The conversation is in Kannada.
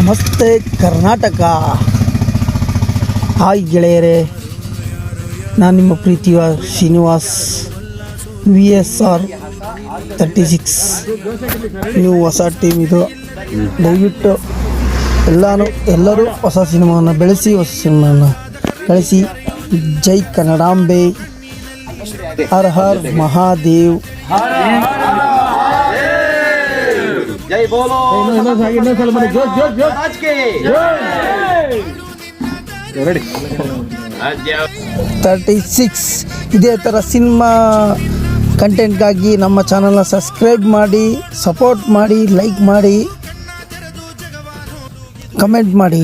ನಮಸ್ತೆ ಕರ್ನಾಟಕ. ಹಾಯ್ ಗೆಳೆಯರೇ, ನಾನು ನಿಮ್ಮ ಪ್ರೀತಿಯ ಶ್ರೀನಿವಾಸ್ VSR 36. ನೀವು ಹೊಸ ಟೀಮ್ ಇದು. ದಯವಿಟ್ಟು ಎಲ್ಲರೂ ಹೊಸ ಸಿನಿಮಾವನ್ನು ಬೆಳೆಸಿ, ಹೊಸ ಸಿನಿಮಾವನ್ನು ಕಳಿಸಿ. ಜೈ ಕನ್ನಡಾಂಬೆ, ಹರ್ ಹರ್ ಮಹಾದೇವ್. जय बोलो 36. ಇದೇ ಥರ ಸಿನಿಮಾ ಕಂಟೆಂಟ್ಗಾಗಿ ನಮ್ಮ ಚಾನಲ್ನ ಸಬ್ಸ್ಕ್ರೈಬ್ ಮಾಡಿ, ಸಪೋರ್ಟ್ ಮಾಡಿ, ಲೈಕ್ ಮಾಡಿ, ಕಮೆಂಟ್ ಮಾಡಿ.